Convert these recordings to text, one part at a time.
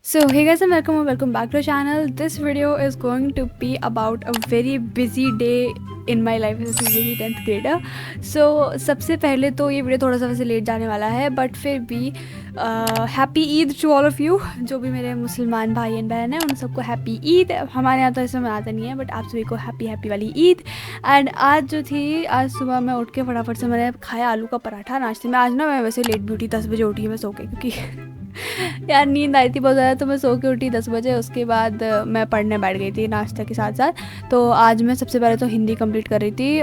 So hey guys and welcome back to our channel. This video is going to be about a very busy day in my life as a CBSE 10th grader. So सबसे पहले तो ये video थोड़ा सा वैसे late जाने वाला है, बट फिर भी happy Eid to all of you. जो भी मेरे मुसलमान भाई एंड बहन हैं उन सबको हैप्पी ईद। हमारे यहाँ तो ऐसे मनाता नहीं है, बट आप सभी को हैप्पी वाली ईद। एंड आज जो थी, आज सुबह मैं उठ के फटाफट से मैंने खाया आलू का पराठा नाश्ते में। आज ना मैं वैसे लेट भी उठी, 10 बजे उठी मैं सो के, क्योंकि यार नींद आई थी बहुत ज़्यादा, तो मैं सो के उठी 10 बजे। उसके बाद मैं पढ़ने बैठ गई थी नाश्ता के साथ साथ। तो आज मैं सबसे पहले तो हिंदी कंप्लीट कर रही थी।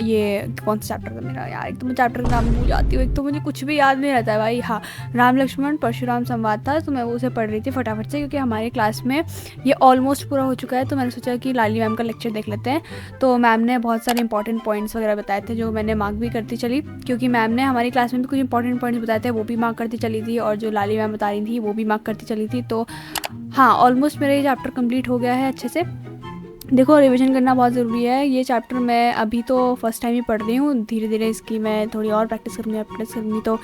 ये कौन सा चैप्टर था मेरा यार, एक तो मैं चैप्टर का नाम भूल जाती हूँ, एक तो मुझे कुछ भी याद नहीं रहता है भाई। हाँ, राम लक्ष्मण परशुराम संवाद था, तो मैं वो उसे पढ़ रही थी फटाफट से, क्योंकि हमारे क्लास में ये ऑलमोस्ट पूरा हो चुका है। तो मैंने सोचा कि लाली मैम का लेक्चर देख लेते हैं। तो मैम ने बहुत सारे इंपॉर्टेंट पॉइंट्स वगैरह बताए थे, जो मैंने मार्क भी करती चली, क्योंकि मैम ने हमारी क्लास में भी कुछ इंपॉर्टेंट पॉइंट्स बताए थे, वो भी मार्क करती चली थी, और जो लाली मैम बता रही थी वो भी मार्क करती चली थी। तो हाँ, ऑलमोस्ट मेरा ये चैप्टर कंप्लीट हो गया है अच्छे से। देखो, रिवीजन करना बहुत ज़रूरी है। ये चैप्टर मैं अभी तो फर्स्ट टाइम ही पढ़ रही हूँ, धीरे धीरे इसकी मैं थोड़ी और प्रैक्टिस करूँगी तो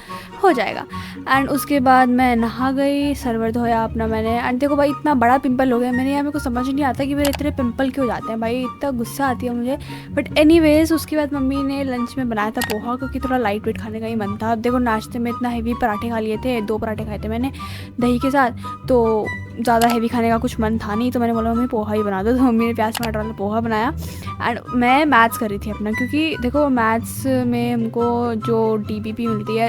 हो जाएगा। एंड उसके बाद मैं नहा गई, सरवर धोया अपना मैंने। एंड देखो भाई, इतना बड़ा पिंपल हो गया मेरे यहाँ, मेरे को समझ नहीं आता कि मेरे इतने पिंपल क्यों जाते हैं भाई, इतना गुस्सा आती है मुझे। बट एनीवेज, उसके बाद मम्मी ने लंच में बनाया था पोहा, क्योंकि थोड़ा लाइट वेट खाने का ही मन था। अब देखो, नाश्ते में इतना हेवी पराठे खा लिए थे, 2 पराठे खाए थे मैंने दही के साथ, तो ज़्यादा हेवी खाने का कुछ मन था नहीं। तो मैंने बोला मम्मी पोहा ही बना दो, तो मम्मी ने प्याज टमाटर वाला पोहा बनाया। एंड मैं मैथ्स कर रही थी अपना, क्योंकि देखो मैथ्स में हमको जो DPP मिलती है,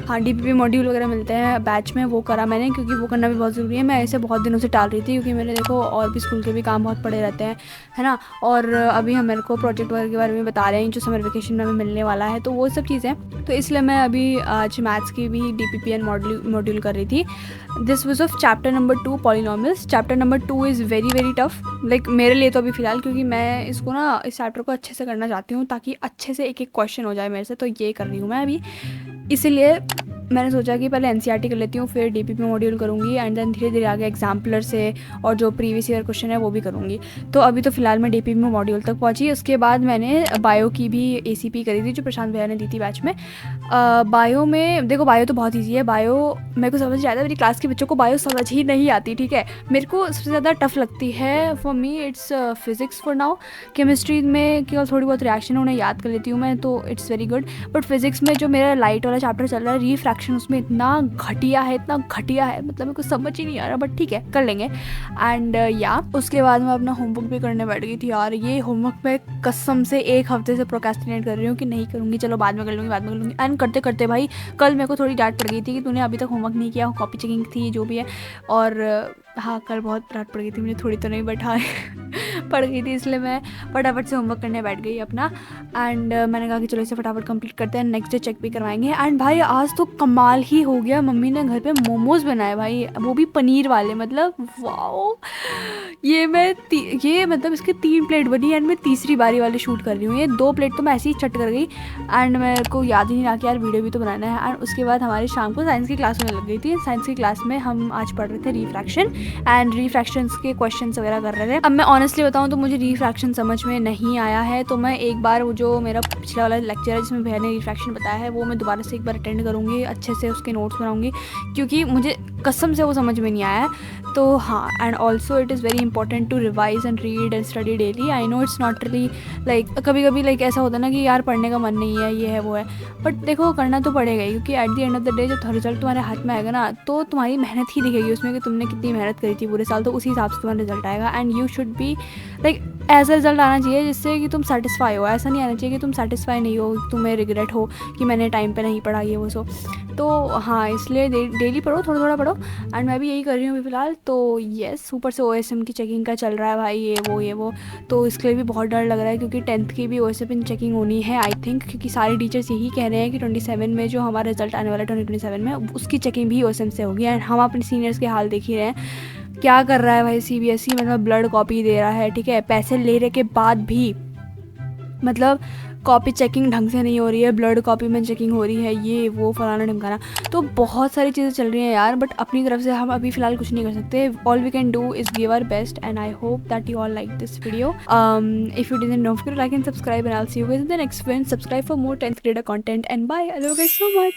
हाँ DPP मॉड्यूल वगैरह मिलते हैं बैच में, वो करा मैंने, क्योंकि वो करना भी बहुत ज़रूरी है। मैं ऐसे बहुत दिनों से टाल रही थी, क्योंकि मेरे देखो और भी स्कूल के भी काम बहुत पड़े रहते हैं, है ना। और अभी हम मेरे को प्रोजेक्ट वर्क के बारे में बता रहे हैं जो समर वेकेशन में हमें मिलने वाला है, तो वो सब चीज़ें, तो इसलिए मैं अभी आज मैथ्स की भी DPP एंड मॉड्यूल कर रही थी। This was of chapter number 2 polynomials. Chapter number 2 is very tough, like मेरे लिए तो अभी फ़िलहाल, क्योंकि मैं इसको ना, इस चैप्टर को अच्छे से करना चाहती हूँ, ताकि अच्छे से एक एक क्वेश्चन हो जाए मेरे से। तो ये कर रही हूँ मैं अभी, इसीलिए मैंने सोचा कि पहले NCERT कर लेती हूँ, फिर DPP मॉड्यूल करूँगी, एंड देन धीरे धीरे आगे एग्जाम्पलर से और जो प्रीवियस ईयर क्वेश्चन है वो भी करूँगी। तो अभी तो फ़िलहाल मैं DPP मॉड्यूल तक पहुँची। उसके बाद मैंने बायो की भी ACP करी थी, जो प्रशांत भैया ने दी थी बैच में। बायो में देखो, बायो तो बहुत ईजी है। बायो मेरे को समझ आता है, मेरी क्लास के बच्चों को बायो समझ ही नहीं आती, ठीक है। मेरे को सबसे ज़्यादा टफ लगती है, for me it's physics for now. Chemistry में केवल थोड़ी बहुत रिएक्शन उन्हें याद कर लेती हूँ मैं, तो it's very good. But physics में जो मेरा लाइट वाला चैप्टर चल रहा है, रिफ्रैक्शन, उसमें इतना घटिया है, मतलब मेरे को समझ ही नहीं आ रहा, बट ठीक है, कर लेंगे। एंड या उसके बाद मैं अपना होमवर्क भी करने बैठ गई थी यार। ये होमवर्क मैं कसम से 1 हफ्ते से प्रोक्रेस्टिनेट कर रही हूँ कि नहीं करूँगी, चलो बाद में कर लूँगी। एंड करते करते भाई, कल मेरे को थोड़ी डांट पड़ गई थी कि तूने अभी तक होमवर्क नहीं किया, कॉपी चेकिंग थी जो भी है। और हाँ, कल बहुत डांट पड़ गई थी मुझे, थोड़ी तो नहीं, बट हाँ पड़ गई थी, इसलिए मैं फटाफट से होमवर्क करने बैठ गई अपना। एंड मैंने कहा कि चलो इसे फटाफट कंप्लीट करते हैं, नेक्स्ट डे चेक भी करवाएंगे। एंड भाई आज तो कमाल ही हो गया, मम्मी ने घर पे मोमोज़ बनाए भाई, वो भी पनीर वाले, मतलब वाओ। ये मतलब इसके 3 प्लेट बनी, एंड मैं तीसरी बारी वाले शूट कर रही हूँ। ये 2 प्लेट तो मैं ऐसे ही चट कर गई, एंड मेरे को याद ही नहीं रहा कि यार वीडियो भी तो बनाना है। एंड उसके बाद हमारे शाम को साइंस की क्लास होने लग गई थी। साइंस की क्लास में हम आज पढ़ रहे थे रिफ्रैक्शन, एंड रिफ्रैक्शंस के क्वेश्चंस वगैरह कर रहे थे। अब मैं ऑनेस्टली बताऊँ तो मुझे रिफ्रैक्शन समझ में नहीं आया है, तो मैं एक बार वो जो मेरा पिछला वाला लेक्चर है जिसमें भैया ने रिफ्रैक्शन बताया है, वो मैं दोबारा से एक बार अटेंड करूँगी, अच्छे से उसके नोट्स बनाऊँगी, क्योंकि मुझे कसम से वो समझ में नहीं आया है। तो हाँ, and also it is very important to revise and read and study daily. I know it's not really like, कभी कभी लाइक ऐसा होता है ना कि यार पढ़ने का मन नहीं है, ये है वो है, बट देखो करना तो पड़ेगा ही, क्योंकि at the end of the day जब रिजल्ट तुम्हारे हाथ में आएगा ना, तो तुम्हारी मेहनत ही दिखेगी उसमें कि तुमने कितनी मेहनत करी थी पूरे साल, तो उसी हिसाब से तुम्हारा रिजल्ट आएगा। And you should be like, ऐसा रिजल्ट आना चाहिए जिससे कि तुम सेटिस्फाई हो। ऐसा नहीं आना चाहिए कि तुम सेटिस्फाई नहीं हो, तुम्हें रिग्रेट हो कि मैंने टाइम पे नहीं पढ़ा, ये वो सो। तो हाँ, इसलिए डेली पढ़ो, थोड़ा थोड़ा पढ़ो, एंड मैं भी यही कर रही हूँ अभी फ़िलहाल। तो येस, ऊपर से OSM की चेकिंग का चल रहा है भाई, ये वो, तो इसके लिए भी बहुत डर लग रहा है, क्योंकि 10th की भी OSM चेकिंग होनी है आई थिंक, क्योंकि सारे टीचर्स यही कह रहे हैं कि 27 में जो हमारा रिजल्ट आने वाला है 2027 में, उसकी चेकिंग भी OSM से होगी। एंड हम अपने सीनियर्स के हाल देख ही रहे हैं, क्या कर रहा है भाई CBSE, मतलब ब्लड कॉपी दे रहा है, ठीक है, पैसे लेने के बाद भी, मतलब कॉपी चेकिंग ढंग से नहीं हो रही है, ब्लड कॉपी में चेकिंग हो रही है, ये वो फलाना ढमकाना, तो बहुत सारी चीज़ें चल रही हैं यार। बट अपनी तरफ से हम अभी फ़िलहाल कुछ नहीं कर सकते। All we can do is give our best, and I hope that you all like this video. If you didn't, don't forget to like and subscribe, and I'll see you guys in the next one. Subscribe for more 10th grader content, and bye. I love you guys so much.